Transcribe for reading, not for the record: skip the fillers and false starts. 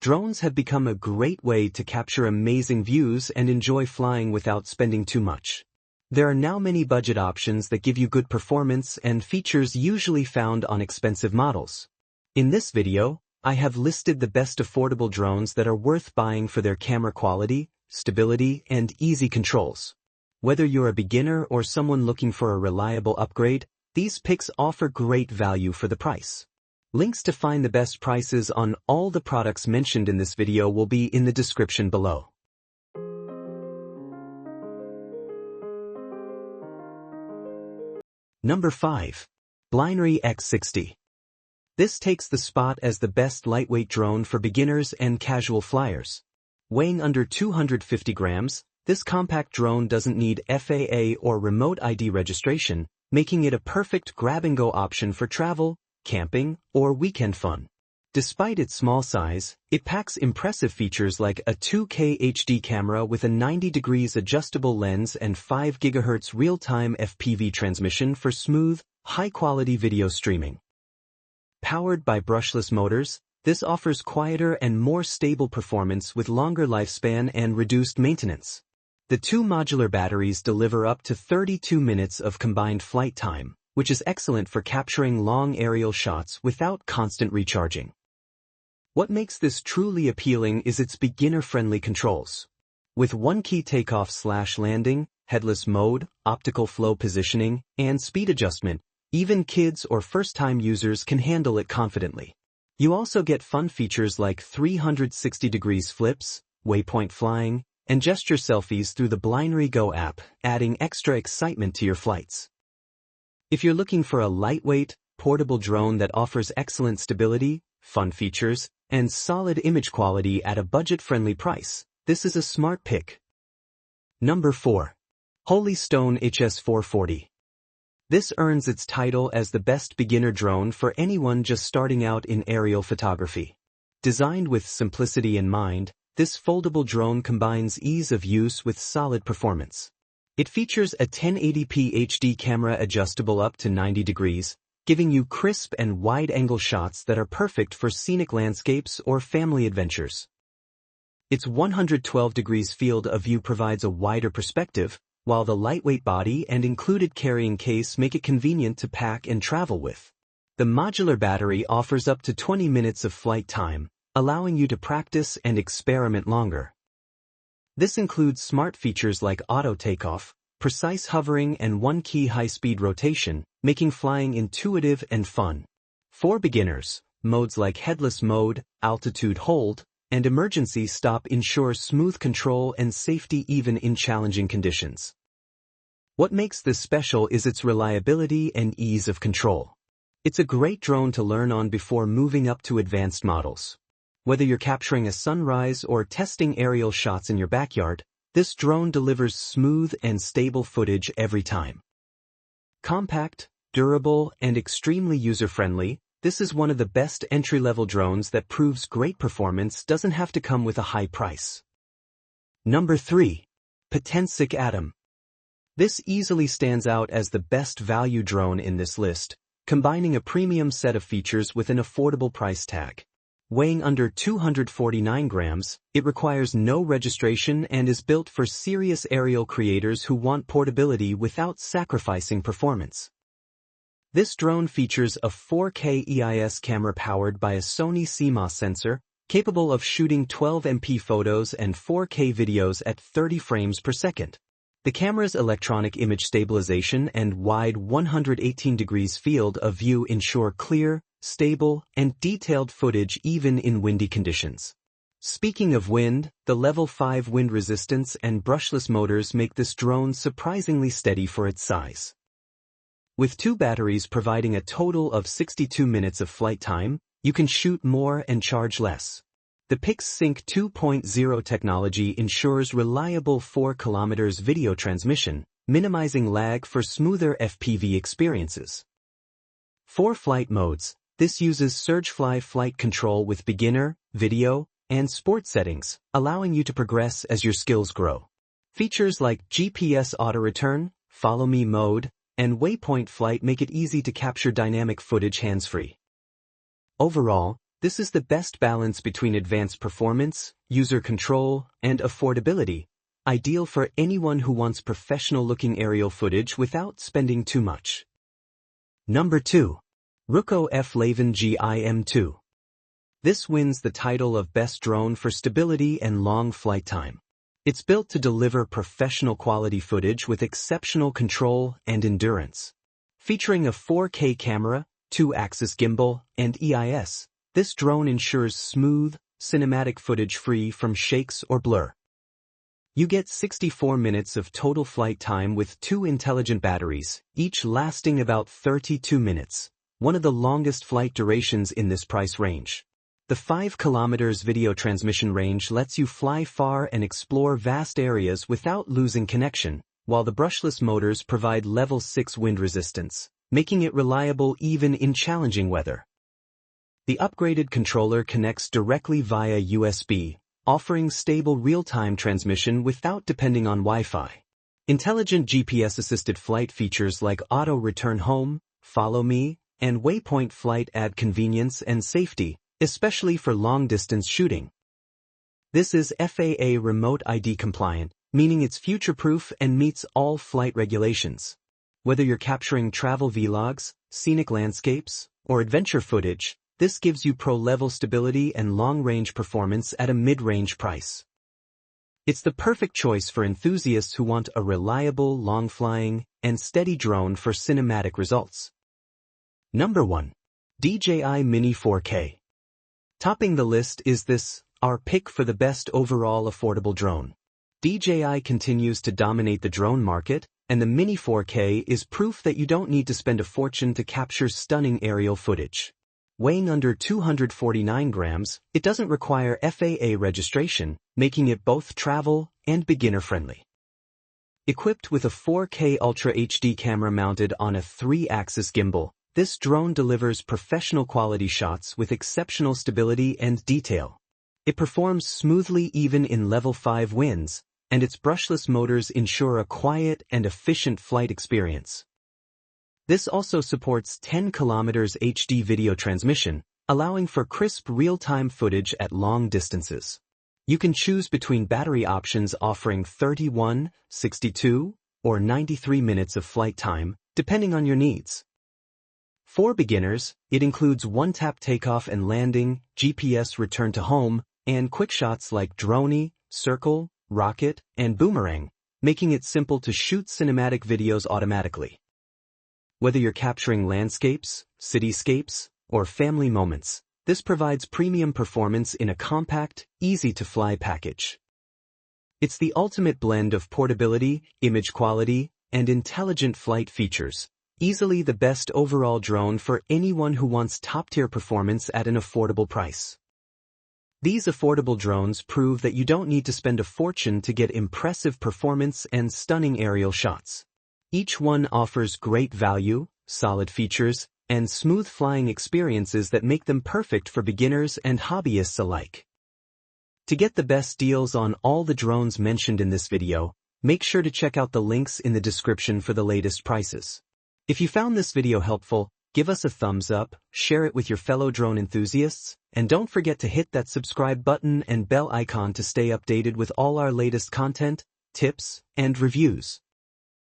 Drones have become a great way to capture amazing views and enjoy flying without spending too much. There are now many budget options that give you good performance and features usually found on expensive models. In this video, I have listed the best affordable drones that are worth buying for their camera quality, stability, and easy controls. Whether you're a beginner or someone looking for a reliable upgrade, these picks offer great value for the price. Links to find the best prices on all the products mentioned in this video will be in the description below. Number 5. Blynry X60. This takes the spot as the best lightweight drone for beginners and casual flyers. Weighing under 250 grams, this compact drone doesn't need FAA or remote ID registration, making it a perfect grab-and-go option for travel, camping, or weekend fun. Despite its small size, it packs impressive features like a 2K HD camera with a 90 degrees adjustable lens and 5 GHz real-time FPV transmission for smooth, high-quality video streaming. Powered by brushless motors, this offers quieter and more stable performance with longer lifespan and reduced maintenance. The two modular batteries deliver up to 32 minutes of combined flight time, which is excellent for capturing long aerial shots without constant recharging. What makes this truly appealing is its beginner-friendly controls. With one-key takeoff/landing, headless mode, optical flow positioning, and speed adjustment, even kids or first-time users can handle it confidently. You also get fun features like 360 degrees flips, waypoint flying, and gesture selfies through the Blynry Go app, adding extra excitement to your flights. If you're looking for a lightweight, portable drone that offers excellent stability, fun features, and solid image quality at a budget-friendly price, this is a smart pick. Number 4. Holy Stone HS440. This earns its title as the best beginner drone for anyone just starting out in aerial photography. Designed with simplicity in mind, this foldable drone combines ease of use with solid performance. It features a 1080p HD camera adjustable up to 90 degrees, giving you crisp and wide-angle shots that are perfect for scenic landscapes or family adventures. Its 112 degrees field of view provides a wider perspective, while the lightweight body and included carrying case make it convenient to pack and travel with. The modular battery offers up to 20 minutes of flight time, allowing you to practice and experiment longer. This includes smart features like auto takeoff, precise hovering, and one-key high-speed rotation, making flying intuitive and fun. For beginners, modes like headless mode, altitude hold, and emergency stop ensure smooth control and safety even in challenging conditions. What makes this special is its reliability and ease of control. It's a great drone to learn on before moving up to advanced models. Whether you're capturing a sunrise or testing aerial shots in your backyard, this drone delivers smooth and stable footage every time. Compact, durable, and extremely user-friendly, this is one of the best entry-level drones that proves great performance doesn't have to come with a high price. Number 3. Potensic Atom. This easily stands out as the best value drone in this list, combining a premium set of features with an affordable price tag. Weighing under 249 grams, it requires no registration and is built for serious aerial creators who want portability without sacrificing performance. This drone features a 4K EIS camera powered by a Sony CMOS sensor, capable of shooting 12MP photos and 4K videos at 30 frames per second. The camera's electronic image stabilization and wide 118 degrees field of view ensure clear, stable, and detailed footage even in windy conditions. Speaking of wind, the level 5 wind resistance and brushless motors make this drone surprisingly steady for its size. With two batteries providing a total of 62 minutes of flight time, you can shoot more and charge less. The PixSync 2.0 technology ensures reliable 4 km video transmission, minimizing lag for smoother FPV experiences. For flight modes, this uses Surgefly flight control with beginner, video, and sport settings, allowing you to progress as your skills grow. Features like GPS auto-return, follow me mode, and waypoint flight make it easy to capture dynamic footage hands-free. Overall, This is the best balance between advanced performance, user control, and affordability, ideal for anyone who wants professional-looking aerial footage without spending too much. Number 2. Ruko F11 GIM2. This wins the title of best drone for stability and long flight time. It's built to deliver professional quality footage with exceptional control and endurance. Featuring a 4K camera, 2-axis gimbal, and EIS, this drone ensures smooth, cinematic footage free from shakes or blur. You get 64 minutes of total flight time with 2 intelligent batteries, each lasting about 32 minutes, one of the longest flight durations in this price range. The 5 km video transmission range lets you fly far and explore vast areas without losing connection, while the brushless motors provide level 6 wind resistance, making it reliable even in challenging weather. The upgraded controller connects directly via USB, offering stable real-time transmission without depending on Wi-Fi. Intelligent GPS-assisted flight features like Auto Return Home, Follow Me, and Waypoint Flight add convenience and safety, especially for long-distance shooting. This is FAA Remote ID compliant, meaning it's future-proof and meets all flight regulations. Whether you're capturing travel vlogs, scenic landscapes, or adventure footage, this gives you pro-level stability and long-range performance at a mid-range price. It's the perfect choice for enthusiasts who want a reliable, long-flying, and steady drone for cinematic results. Number 1. DJI Mini 4K. Topping the list is our pick for the best overall affordable drone. DJI continues to dominate the drone market, and the Mini 4K is proof that you don't need to spend a fortune to capture stunning aerial footage. Weighing under 249 grams, it doesn't require FAA registration, making it both travel and beginner-friendly. Equipped with a 4K Ultra HD camera mounted on a 3-axis gimbal, this drone delivers professional quality shots with exceptional stability and detail. It performs smoothly even in level 5 winds, and its brushless motors ensure a quiet and efficient flight experience. This also supports 10 km HD video transmission, allowing for crisp real-time footage at long distances. You can choose between battery options offering 31, 62, or 93 minutes of flight time, depending on your needs. For beginners, it includes one-tap takeoff and landing, GPS return to home, and quick shots like drone, circle, rocket, and boomerang, making it simple to shoot cinematic videos automatically. Whether you're capturing landscapes, cityscapes, or family moments, this provides premium performance in a compact, easy-to-fly package. It's the ultimate blend of portability, image quality, and intelligent flight features, easily the best overall drone for anyone who wants top-tier performance at an affordable price. These affordable drones prove that you don't need to spend a fortune to get impressive performance and stunning aerial shots. Each one offers great value, solid features, and smooth flying experiences that make them perfect for beginners and hobbyists alike. To get the best deals on all the drones mentioned in this video, make sure to check out the links in the description for the latest prices. If you found this video helpful, give us a thumbs up, share it with your fellow drone enthusiasts, and don't forget to hit that subscribe button and bell icon to stay updated with all our latest content, tips, and reviews.